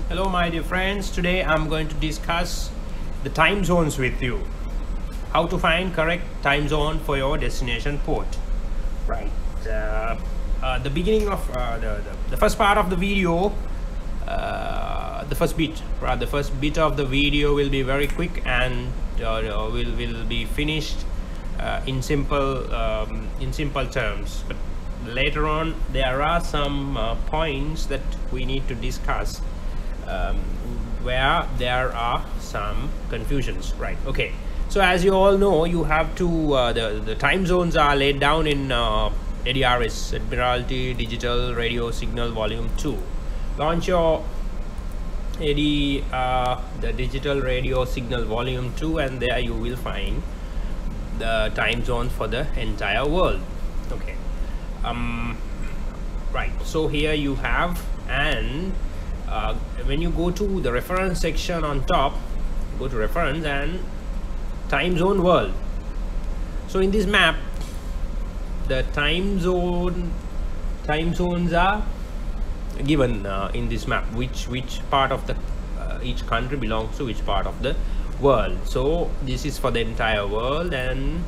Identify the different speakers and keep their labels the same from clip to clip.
Speaker 1: Hello my dear friends, today I'm going to discuss the time zones with you. How to find correct time zone for your destination port. Right, the beginning of the first part of the video, the first bit of the video will be very quick and will be finished in simple terms. But later on there are some points that we need to discuss where there are some confusions, right? Okay, so as you all know, you have to the time zones are laid down in ADRS, Admiralty Digital Radio Signal Volume 2. Launch your the Digital Radio Signal Volume 2 and there you will find the time zones for the entire world. Okay, right, so here you have, and when you go to the reference section on top, go to reference and time zone world. So in this map, the time zones are given in this map, which part of the each country belongs to which part of the world. So this is for the entire world, and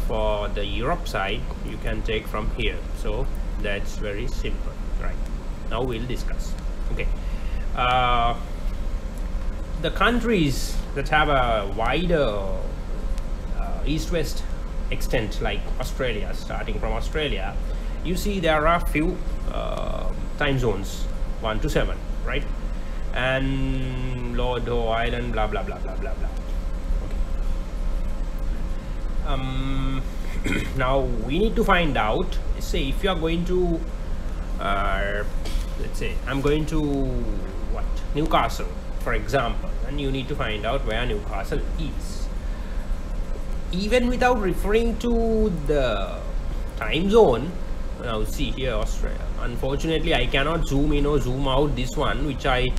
Speaker 1: for the Europe side you can take from here. So that's very simple, right? Now we'll discuss. Okay, the countries that have a wider east-west extent, like Australia, starting from Australia, you see there are few time zones, 1 to 7, right? And Lord Howe Island, blah blah blah blah blah blah. Okay. Now we need to find out, say if you are going to let's say I'm going to Newcastle, for example, and you need to find out where Newcastle is. Even without referring to the time zone, now see here Australia. Unfortunately, I cannot zoom in or zoom out this one, which I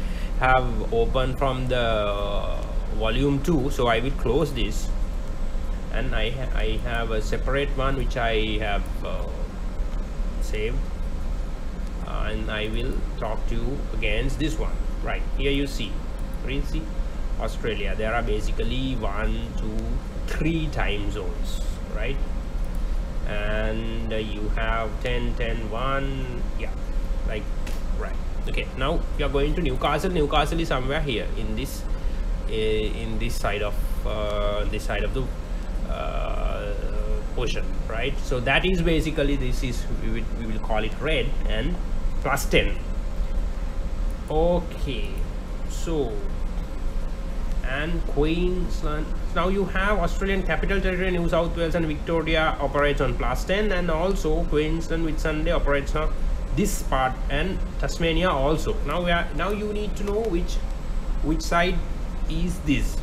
Speaker 1: have opened from the volume 2. So I will close this, and I have a separate one which I have saved. And I will talk to you against this one. Right, here you see Australia. There are basically 1, 2, 3 time zones, right? And you have 10, 10, 1, yeah, like, right. Okay, now you are going to Newcastle. Newcastle is somewhere here in this side of the ocean, right? So that is basically, this is, we will call it red and +10. Okay, so, and Queensland. Now you have Australian Capital Territory, New South Wales and Victoria operates on +10, and also Queensland with Sunday operates on this part, and Tasmania also. Now you need to know which side is this,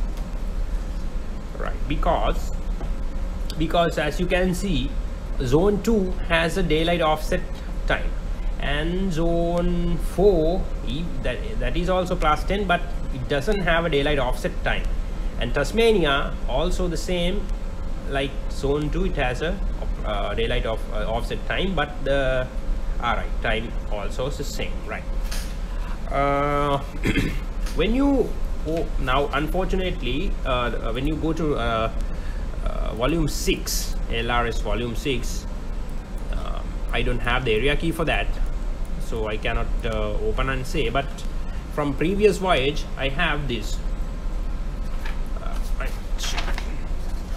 Speaker 1: right? Because as you can see, zone 2 has a daylight offset time, and zone 4 that is also +10, but it doesn't have a daylight offset time. And Tasmania also the same, like zone 2, it has a daylight offset time, but the time also is the same, right? When you now unfortunately when you go to volume 6, LRS volume 6, I don't have the area key for that, so I cannot open and say, but from previous voyage I have this.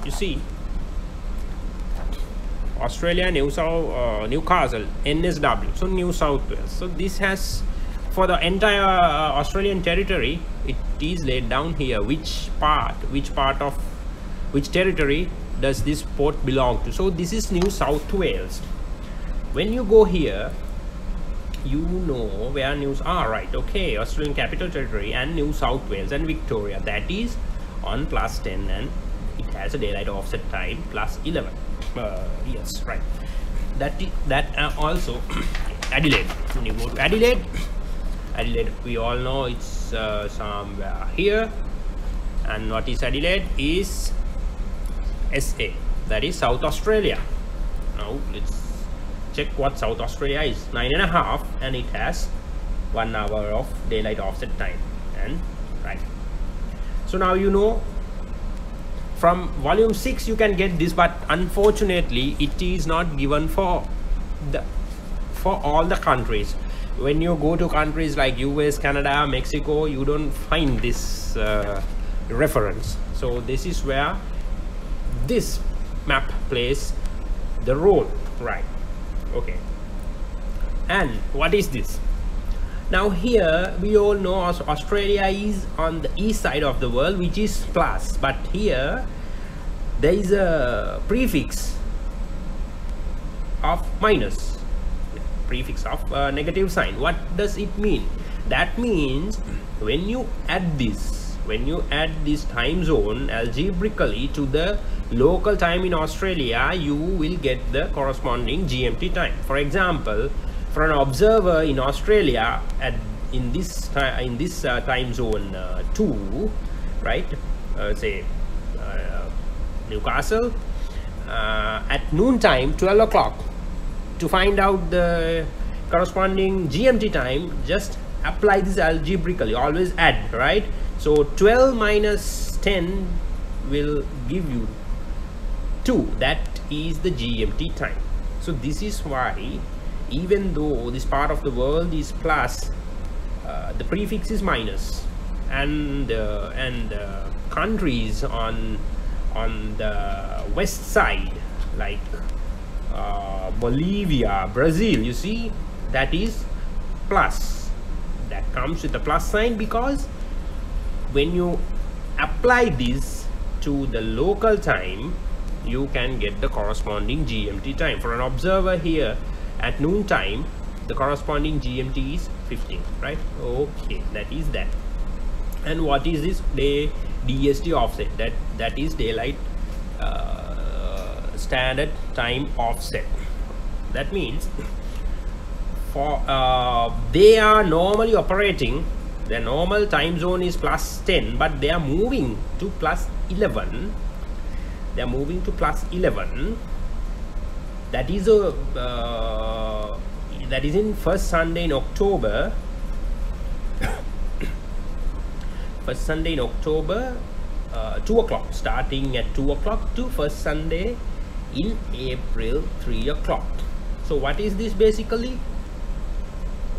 Speaker 1: You see Australia, Newcastle, NSW, so New South Wales. So this has, for the entire Australian territory, it is laid down here which territory does this port belong to. So this is New South Wales. When you go here, you know where news are, right? Okay, Australian Capital Territory and New South Wales and Victoria, that is on +10, and it has a daylight offset time +11. Yes, right. That also Adelaide. When you go to Adelaide, we all know it's somewhere here. And what is Adelaide? Is SA, that is South Australia. Now let's check what South Australia is. 9.5, and it has 1 hour of daylight offset time. And right, so now you know from volume 6 you can get this, but unfortunately it is not given for all the countries. When you go to countries like US, Canada, Mexico, you don't find this reference. So this is where this map plays the role, right? Okay. And what is this? Now here we all know Australia is on the east side of the world, which is plus, but here there is a prefix of minus, prefix of negative sign. What does it mean? That means when you add this time zone algebraically to the local time in Australia, you will get the corresponding GMT time. For example, for an observer in Australia in this time zone 2, right, say Newcastle, at noon time, 12 o'clock, to find out the corresponding GMT time, just apply this algebraically, always add, right? So 12 minus 10 will give you 2. That is the GMT time. So this is why, even though this part of the world is plus, the prefix is minus, and countries on the west side like Bolivia, Brazil, you see, that is plus. That comes with a plus sign, because when you apply this to the local time, you can get the corresponding GMT time. For an observer here at noon time, the corresponding GMT is 15, right? Okay, that is that. And what is this DST offset? That is daylight standard time offset. That means for they are normally operating, their normal time zone is plus 10, but they are moving to plus 11. They are moving to plus 11. That is a that is in first Sunday in October. First Sunday in October, 2 o'clock, starting at 2 o'clock to first Sunday in April, 3 o'clock. So what is this basically?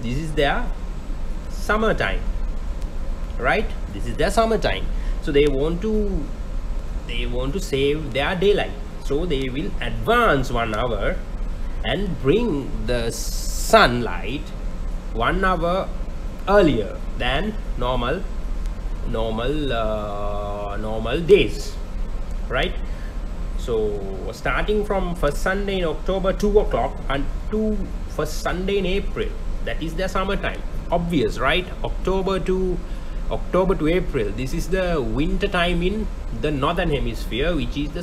Speaker 1: This is their summertime, right? This is their summertime. So they want to save their daylight, so they will advance 1 hour and bring the sunlight 1 hour earlier than normal days, right? So starting from first Sunday in October, 2 o'clock, and to first Sunday in April, that is their summertime. Obvious, right? October to April, this is the winter time in the northern hemisphere, which is the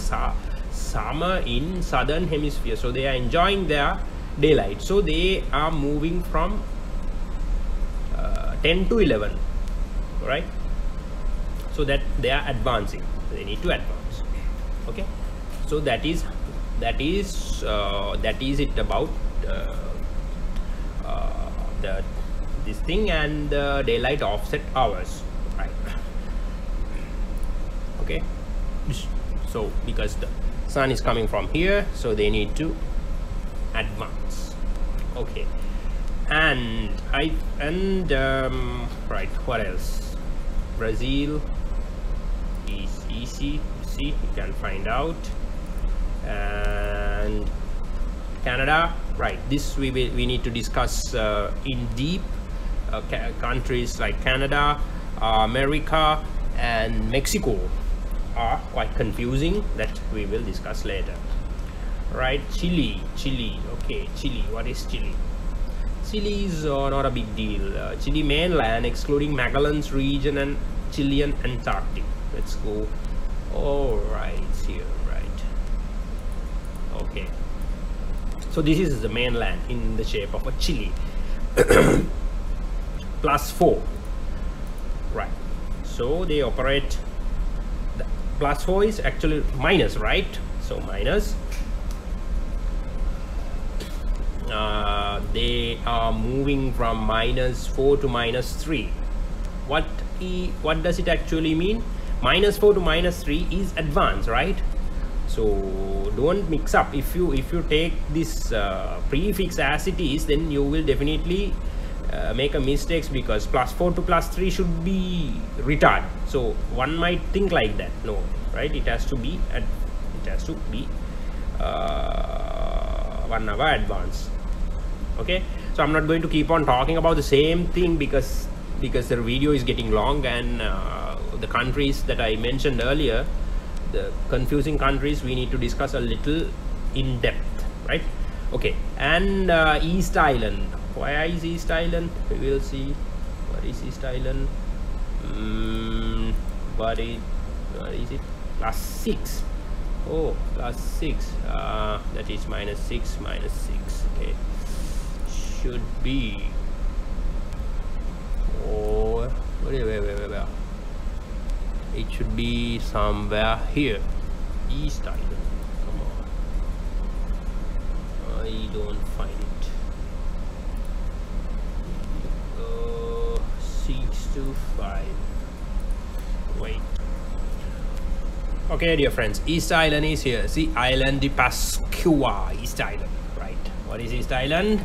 Speaker 1: summer in southern hemisphere. So they are enjoying their daylight, so they are moving from 10 to 11, right? So that they are advancing, they need to advance. Okay, so that is it about this thing and the daylight offset hours, right? Okay, so because the sun is coming from here, so they need to advance. Okay, and right, what else? Brazil is easy, see, you can find out. And Canada, right, this we need to discuss in deep. Countries like Canada, America and Mexico are quite confusing, that we will discuss later, right? Chile, okay, Chile, what is Chile? Chile is not a big deal. Chile mainland excluding Magallanes region and Chilean Antarctic. Let's go. All right, here, right? Okay, so this is the mainland in the shape of a Chile. Plus 4, right? So they operate, the plus 4 is actually minus, right? So minus they are moving from -4 to -3. What does it actually mean? -4 to -3 is advance, right? So don't mix up. If you take this prefix as it is, then you will definitely make a mistakes, because +4 to +3 should be retard. So one might think like that. No, right? It has to be 1 hour advance. Okay, so I'm not going to keep on talking about the same thing because the video is getting long, and the countries that I mentioned earlier, the confusing countries, we need to discuss a little in depth, right? Okay, and East Island. Why is East Island? We will see. What is East Island? What is it? +6. Oh, +6. That is -6, -6. Okay, should be. Oh, where? It should be somewhere here. East Island. Come on. I don't find it. 6 to 5. Wait. Okay, dear friends, East Island is here. See, Island de Pascua, East Island, right? What is East Island?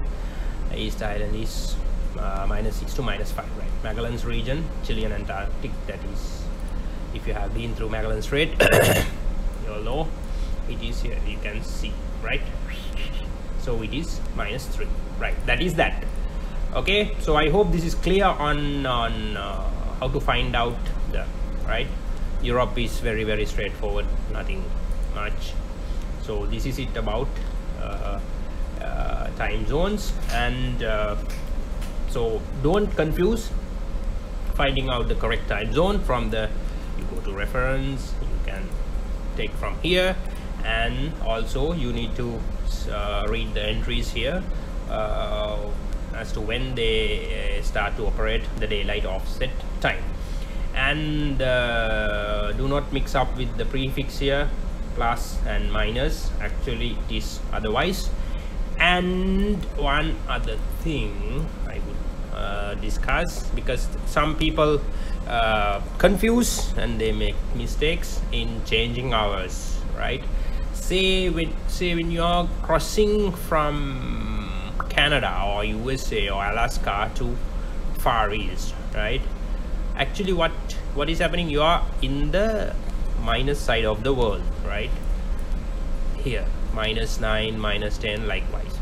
Speaker 1: East Island is -6 to -5, right? Magellan's region, Chilean Antarctic. That is, if you have been through Magellan Strait, you'll know it is here. You can see, right? So it is -3, right? That is that. Okay, so I hope this is clear on how to find out the right. Europe is very, very straightforward, nothing much. So this is it about time zones, and so don't confuse finding out the correct time zone from the, you go to reference, you can take from here, and also you need to read the entries here as to when they start to operate the daylight offset time. And do not mix up with the prefix here, plus and minus. Actually it is otherwise. And one other thing I would discuss, because some people confuse and they make mistakes in changing hours, right? Say when you're crossing from Canada or USA or Alaska to Far East, right? Actually what is happening, you are in the minus side of the world, right? Here -9, -10, likewise.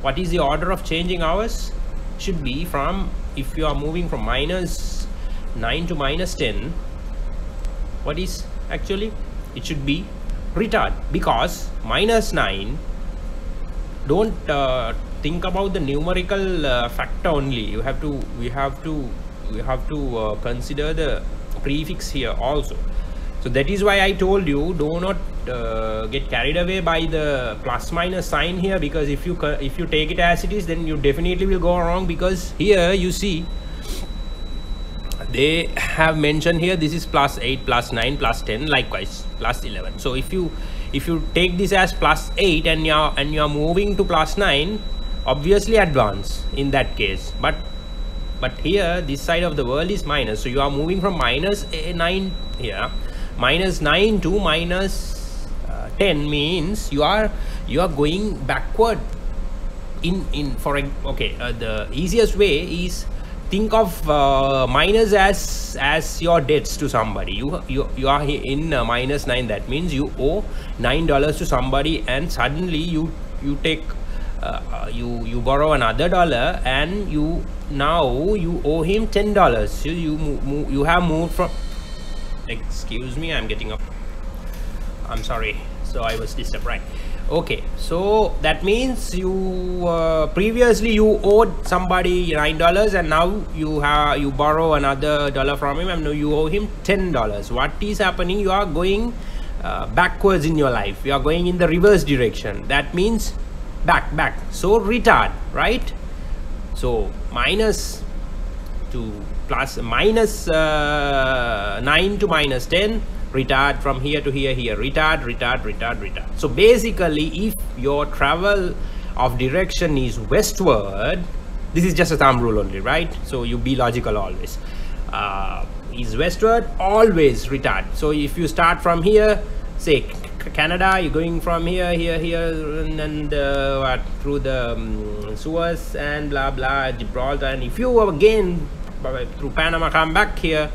Speaker 1: What is the order of changing hours? Should be from, if you are moving from -9 to -10, what is actually, it should be retard, because -9, don't think about the numerical factor only. We have to consider the prefix here also. So that is why I told you, do not get carried away by the plus minus sign here, because if you take it as it is, then you definitely will go wrong, because here you see they have mentioned here this is +8, +9, +10, likewise +11. So if you take this as +8 and you're moving to +9, obviously advance in that case. But here this side of the world is minus, so you are moving from -9 here, -9 to -10 means you are going backward the easiest way is, think of minus as your debts to somebody. You are in -9, that means you owe $9 to somebody, and suddenly you take you borrow another $1, and you owe him $10. So you have moved from, excuse me, I'm getting up, I'm sorry, so I was disturbed, right? Okay, so that means you previously you owed somebody $9, and now you borrow another $1 from him, and now you owe him $10. What is happening? You are going backwards in your life. You are going in the reverse direction. That means back, so retard, right? So minus to plus, -9 to -10, retard, from here to here, retard. So basically, if your travel of direction is westward, this is just a thumb rule only, right? So you be logical always. Is westward, always retard. So if you start from here, say Canada, you're going from here, and through the Suez and blah blah, Gibraltar, and if you again through Panama come back here,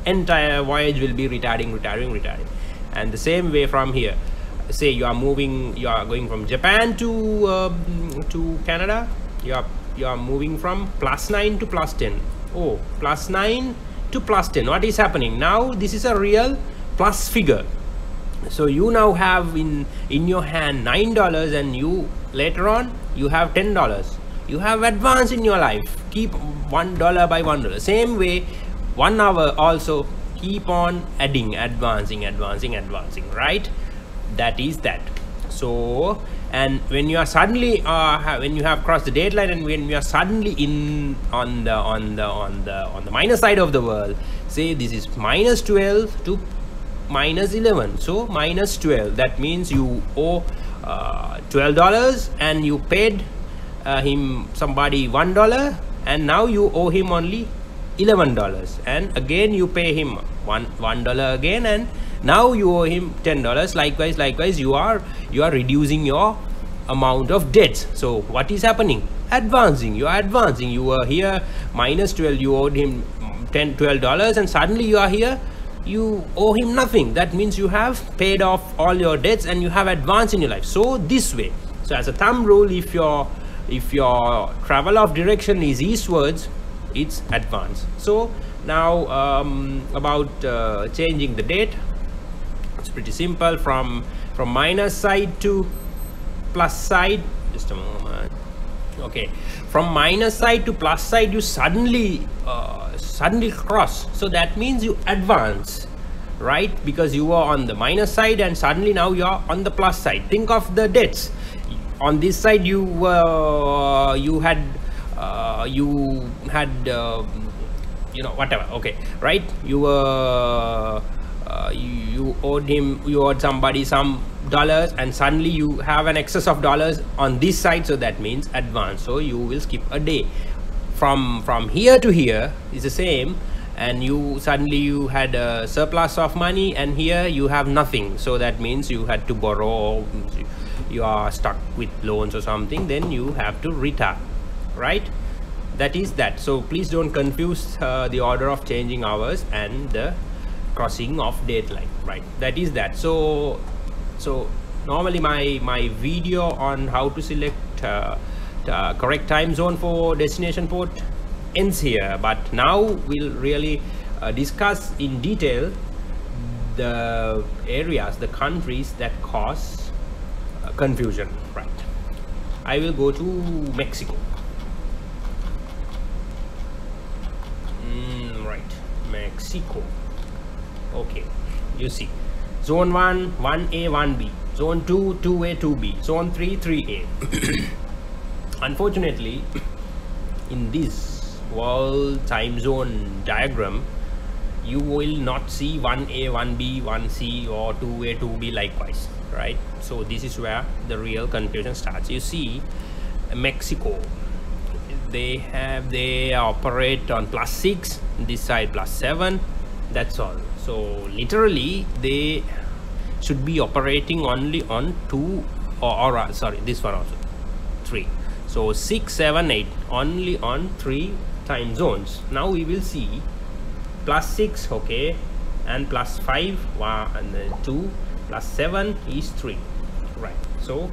Speaker 1: entire voyage will be retarding. And the same way from here, say you are going from Japan to Canada, you are moving from +9 to +10. oh, +9 to +10. what is happening now? This is a real plus figure. So you now have in your hand $9, and you later on you have $10. You have advance in your life. Keep $1 by $1. Same way, 1 hour also keep on adding, advancing, right? That is that. So, and when you are suddenly when you have crossed the deadline, and when you are suddenly in on the minus side of the world, say this is -12 to -11, so -12, that means you owe $12, and you paid somebody $1, and now you owe him only $11, and again you pay him $1 again, and now you owe him $10. Likewise you are reducing your amount of debts. So what is happening? Advancing. You are advancing. You were here -12, you owed him $12, and suddenly you are here, you owe him nothing. That means you have paid off all your debts, and you have advanced in your life. So this way. So as a thumb rule, if your travel of direction is eastwards, it's advance. So now about changing the date, it's pretty simple. From minus side to plus side, just a moment. Okay, from minus side to plus side, you suddenly cross. So that means you advance, right? Because you were on the minus side, and suddenly now you are on the plus side. Think of the debts. On this side you had whatever, okay, right? You owed somebody some dollars, and suddenly you have an excess of dollars on this side, so that means advance. So you will skip a day. From here to here is the same, and you had a surplus of money, and here you have nothing, so that means you had to borrow, you are stuck with loans or something, then you have to retire, right? That is that. So please don't confuse the order of changing hours and the crossing of deadline, right? That is that. So normally my video on how to select correct time zone for destination port ends here, but now we'll really discuss in detail the areas, the countries that cause confusion, right? I will go to Mexico. Right, Mexico. Okay, you see, zone 1, 1A, 1B, zone 2, 2A, 2B, zone 3, 3A. Unfortunately, in this world time zone diagram, you will not see 1A, 1B, 1C, or 2A, 2B likewise, right? So this is where the real confusion starts. You see, Mexico, they operate on +6, this side +7, that's all. So literally they should be operating only on 2 or sorry, this one also 3. So 6, 7, 8 only on 3 time zones. Now we will see +6, okay, and +5, and then 2, +7 is 3, right? So,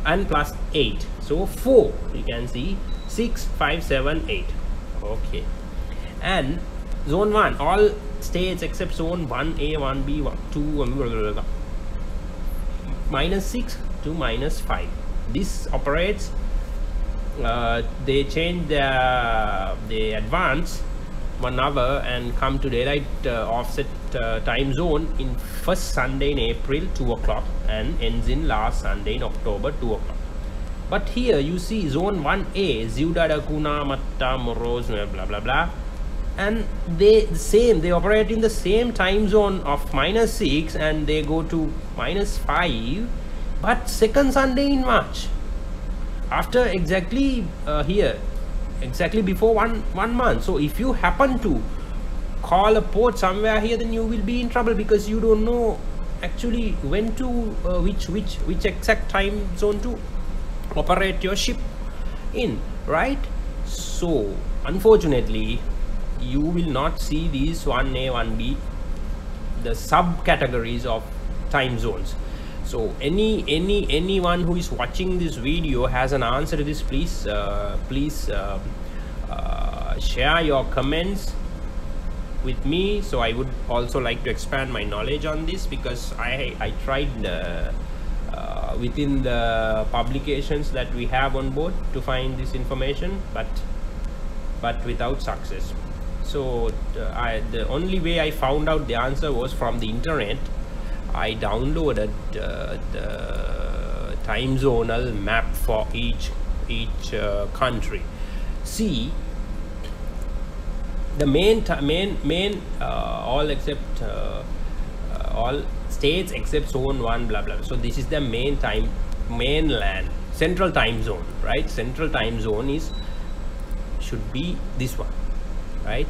Speaker 1: and +8, so 4. You can see 6, 5, 7, 8. Okay, and zone 1, all states except zone 1A, 1B, 2, -6 to -5. This operates. They change they advance 1 hour and come to daylight offset time zone in first Sunday in April 2 o'clock and ends in last Sunday in October 2 o'clock. But here you see zone 1A, Ciudad Acuña, Matamoros, blah blah blah, and they operate in the same time zone of -6, and they go to -5, but second Sunday in March. after exactly here, exactly before one month. So if you happen to call a port somewhere here, then you will be in trouble, because you don't know actually when to which exact time zone to operate your ship in, right? So unfortunately you will not see these 1A 1B, the subcategories of time zones. So anyone who is watching this video has an answer to this, please share your comments with me. So I would also like to expand my knowledge on this, because I tried within the publications that we have on board to find this information, but without success. So the only way I found out the answer was from the internet. I downloaded the time zonal map for each country. See, the main all except all states except zone 1 blah blah. So this is the mainland central time zone, right? Central time zone should be this one, right?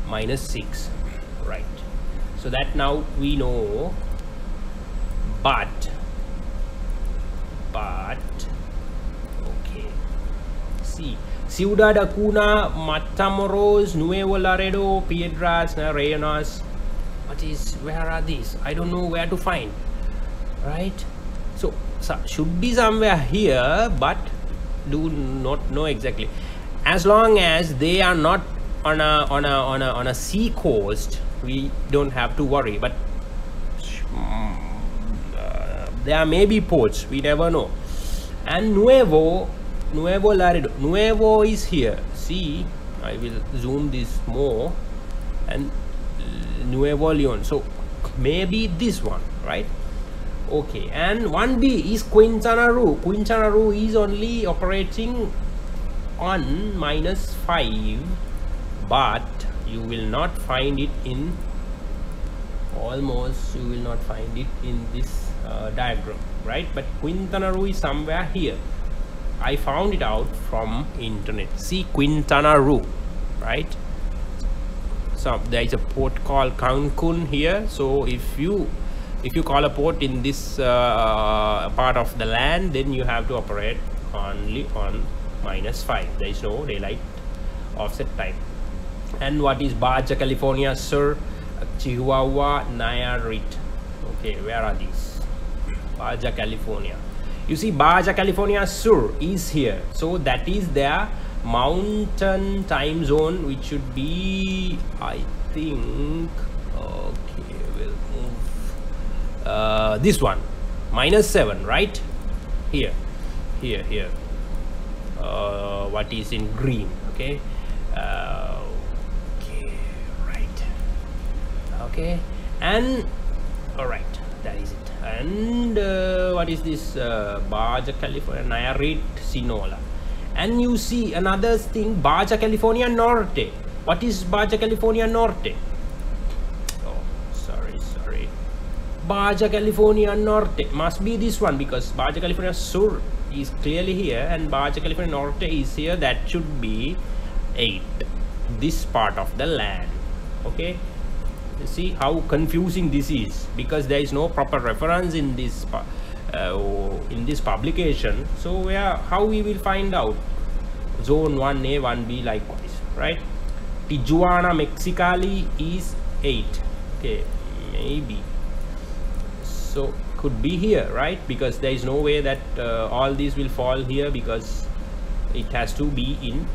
Speaker 1: -6, right? So that now we know, but okay, see, Ciudad Acuna, Matamoros, Nuevo Laredo, Piedras Rellenas. Where are these? I don't know where to find, right? So should be somewhere here, but do not know exactly. As long as they are not on a sea coast, we don't have to worry. But there may be ports, we never know. And Nuevo Laredo, Nuevo is here. See, I will zoom this more, and Nuevo Leon, so maybe this one, right? Okay, and 1B is Quintana Roo. Quintana Roo is only operating on -5, but you will not find it in this diagram, right? But Quintana Roo is somewhere here. I found it out from internet. See, Quintana Roo, right? So there is a port called Cancun here. So if you call a port in this part of the land, then you have to operate only on -5. There is no daylight offset time. And what is Baja California Sur, Chihuahua, Nayarit? Okay, where are these? Baja California. You see, Baja California Sur is here. So that is their mountain time zone, which should be, I think, okay, we'll move this one, -7, right? Here. What is in green? Okay, okay, right, okay, and all right, that is it. And what is this? Baja California, Nayarit, Sinaloa. And you see another thing, Baja California Norte. What is Baja California Norte? Oh, sorry. Baja California Norte must be this one, because Baja California Sur is clearly here and Baja California Norte is here. That should be 8, this part of the land. Okay, you see how confusing this is, because there is no proper reference in this publication. So how we will find out zone 1A 1B likewise, right? Tijuana Mexicali is 8. Okay, maybe so could be here, right? Because there is no way that all these will fall here, because it has to be in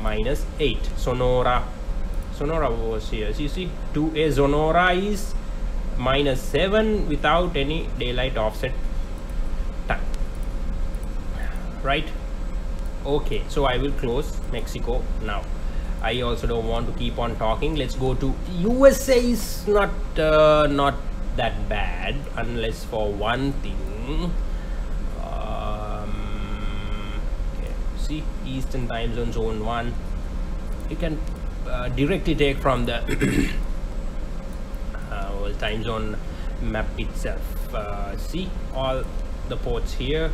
Speaker 1: -8. Sonora was here. So you see, 2A Sonora is -7 without any daylight offset time, right? Okay, so I will close Mexico now. I also don't want to keep on talking. Let's go to USA. Is not that bad, unless for one thing. Okay, see, Eastern time zone, zone 1. You can directly take from the time zone map itself. See all the ports here.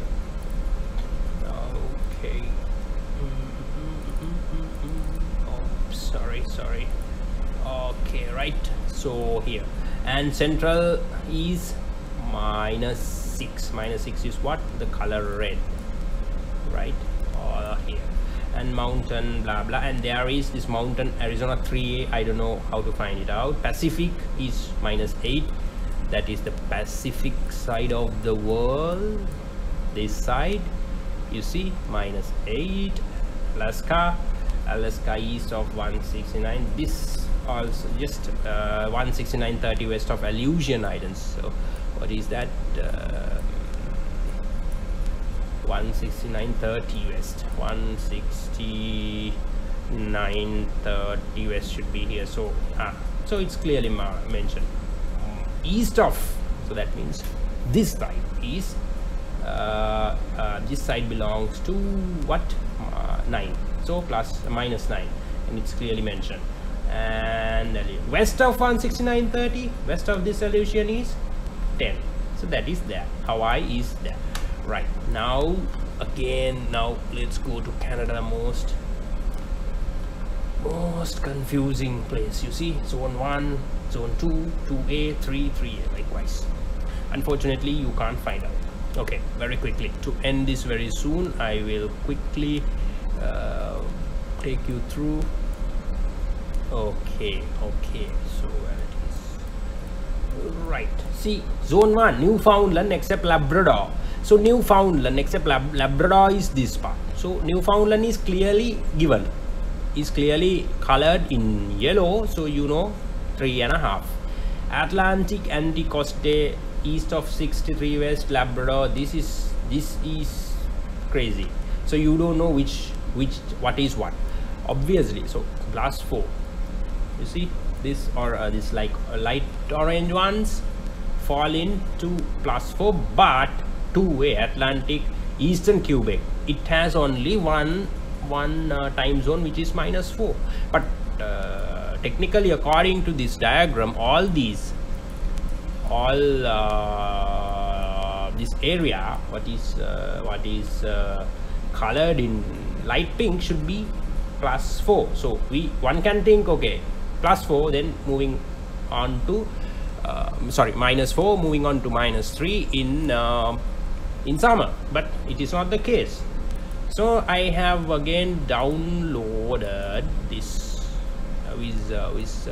Speaker 1: Okay, right, so here, and central is -6. -6 is what? The color red, right? Here, and mountain blah blah, and there is this mountain Arizona 3A. I don't know how to find it out. Pacific is -8. That is the Pacific side of the world. This side, you see, -8. Alaska east of 169. This also just 169.30 west of Aleutian Islands. So what is that? 169.30 west, 169.30 west should be here. So so it's clearly mentioned east of, so that means this side is this side belongs to what? 9, so plus -9, and it's clearly mentioned. And west of 169.30, west of this Aleutian is 10, so that is there. Hawaii is there. Right, now again, now let's go to Canada, most confusing place. You see, zone 1, zone 2, 2A, 3, 3A, likewise. Unfortunately, you can't find out. Okay, very quickly, to end this very soon, I will quickly take you through. Okay, so where it is, right, see, zone 1, Newfoundland except Labrador. So Newfoundland except Labrador is this part. So Newfoundland is clearly given, is clearly colored in yellow, so you know 3.5. Atlantic Anticoste east of 63 west, Labrador. This is crazy. So you don't know what is what, obviously. So +4, you see this, or this like light orange ones fall into +4, but 2A Atlantic Eastern Quebec, it has only one time zone, which is -4. But technically, according to this diagram, this area, what is colored in light pink, should be +4. So one can think, okay, +4, then moving on to -4, moving on to -3 in summer, but it is not the case. So I have again downloaded this this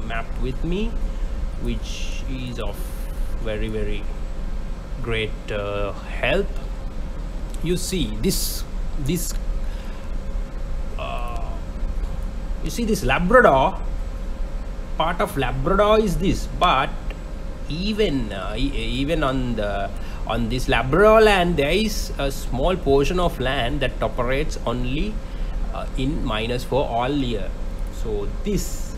Speaker 1: map with me, which is of very great help. You see this you see this Labrador, part of Labrador is this, but even on this Labrador land, there is a small portion of land that operates only in -4 all year. So this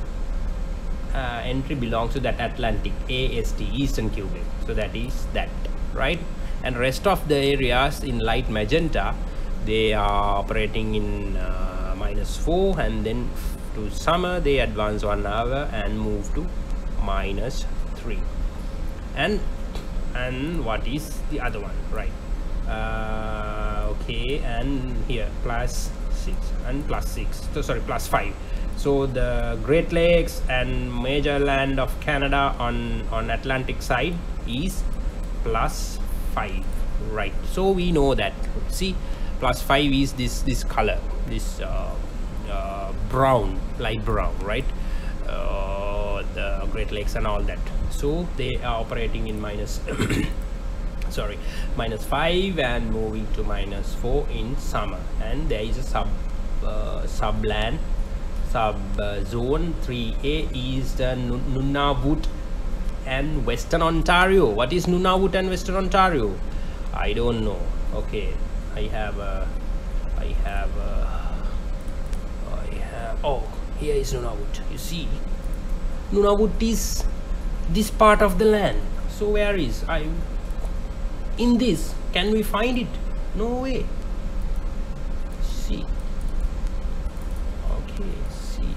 Speaker 1: entry belongs to that Atlantic, AST, Eastern Quebec. So that is that, right? And rest of the areas in light magenta, they are operating in -4, and then to summer they advance 1 hour and move to -3. And what is the other one, right? Okay, and here +6 and +6, so sorry, +5. So the Great Lakes and major land of Canada on Atlantic side is +5, right? So we know that, see, +5 is this color, this brown, light brown, right? The Great Lakes and all that. So they are operating in -5 and moving to -4 in summer. And there is a sub zone 3A Eastern Nunavut and Western Ontario. What is Nunavut and Western Ontario? I don't know. Okay, oh, here is Nunavut. You see, Nunavut is this part of the land. So where is in this? Can we find it? No way. See, okay, see,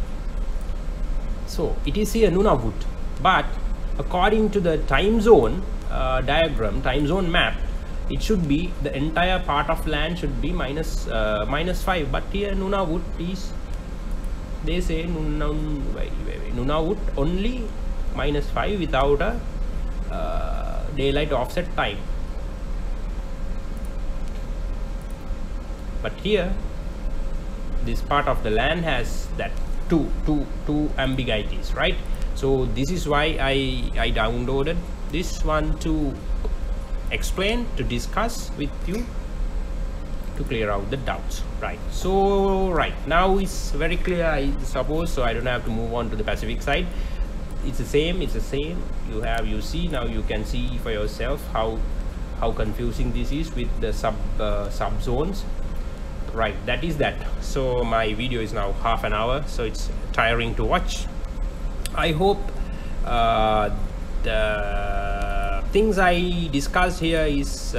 Speaker 1: so it is here, Nunavut, but according to the time zone diagram, time zone map, it should be the entire part of land should be -5, but here Nunavut is they say Nunavut only -5 without a daylight offset time. But here this part of the land has that two ambiguities, right? So this is why I downloaded this one to explain, to discuss with you, to clear out the doubts, right? So right now it's very clear, I suppose, so I don't have to move on to the Pacific side. It's the same. You see now, you can see for yourself how confusing this is with the sub zones, right? That is that. So my video is now half an hour, so it's tiring to watch. I hope the things I discussed here is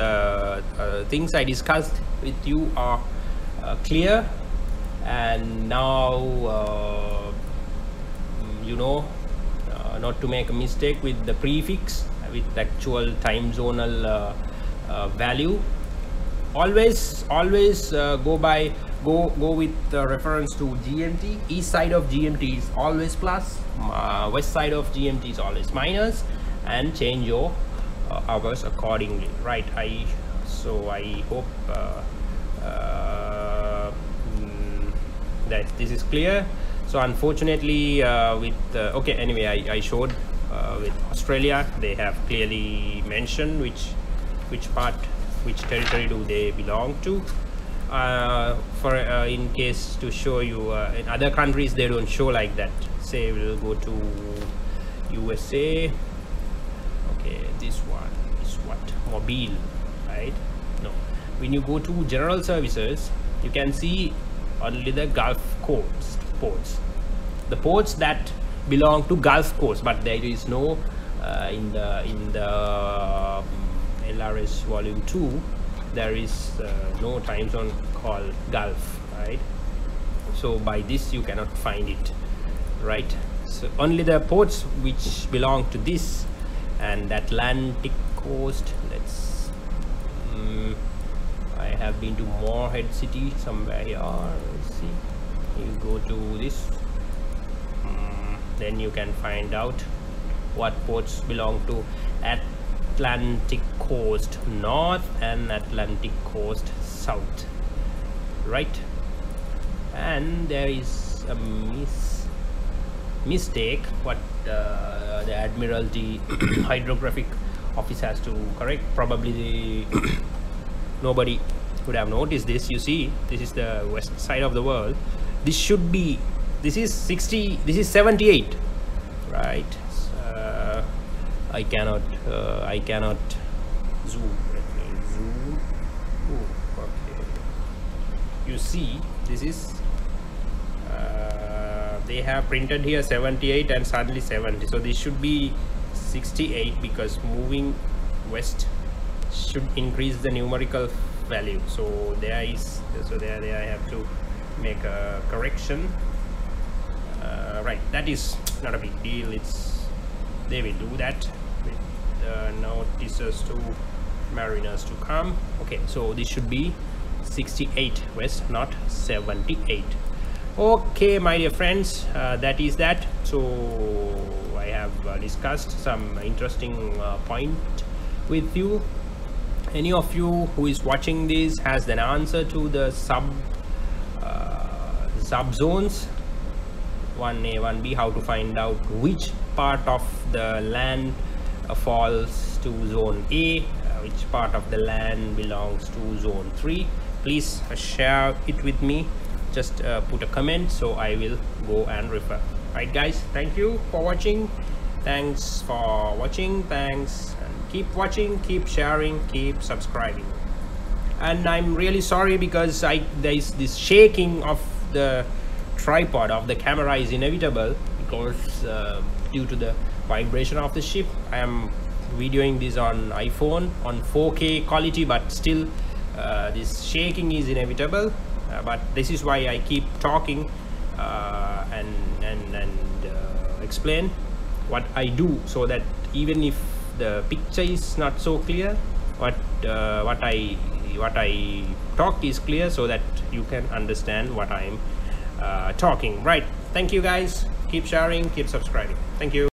Speaker 1: things I discussed with you are clear, and now you know not to make a mistake with the prefix with actual time zonal value. Always go with reference to GMT. East side of GMT is always plus, west side of GMT is always minus, and change your hours accordingly, right? I hope that this is clear. So unfortunately okay, anyway, I showed with Australia, they have clearly mentioned which territory do they belong to. In case to show you, in other countries they don't show like that. Say we'll go to USA. Okay, this one is what? Mobile, right? No, when you go to general services, you can see only the Gulf Coast ports, the ports that belong to Gulf Coast, but there is no in the LRS volume 2 there is no time zone called Gulf, right? So by this you cannot find it, right? So only the ports which belong to this and Atlantic coast. Let's I have been to Morehead City somewhere here. Let's see, you go to this, then you can find out what ports belong to Atlantic coast north and Atlantic coast south, right? And there is a mistake what the Admiralty Hydrographic Office has to correct. Probably nobody would have noticed this. You see, this is the west side of the world. This should be, this is 60, this is 78, right? I cannot zoom. Let me zoom. Oh, okay. You see, this is they have printed here 78 and suddenly 70, so this should be 68 because moving west should increase the numerical value. So there I have to make a correction. Right, that is not a big deal. They will do that with notices to mariners to come. Okay, so this should be 68 west, not 78. Okay, my dear friends, that is that. So I have discussed some interesting point with you. Any of you who is watching this has an answer to the sub zones 1A, 1B, how to find out which part of the land falls to zone A, which part of the land belongs to zone 3, please share it with me. Just put a comment so I will go and refer. Right guys, thank you for watching. Thanks for watching. Thanks, and keep watching, keep sharing, keep subscribing. And I'm really sorry because there is this shaking of the tripod of the camera is inevitable because due to the vibration of the ship. I am videoing this on iPhone on 4K quality, but still this shaking is inevitable. But this is why I keep talking and explain what I do, so that even if the picture is not so clear, what I talk is clear, so that you can understand what I'm talking. Right, thank you guys, keep sharing, keep subscribing. Thank you.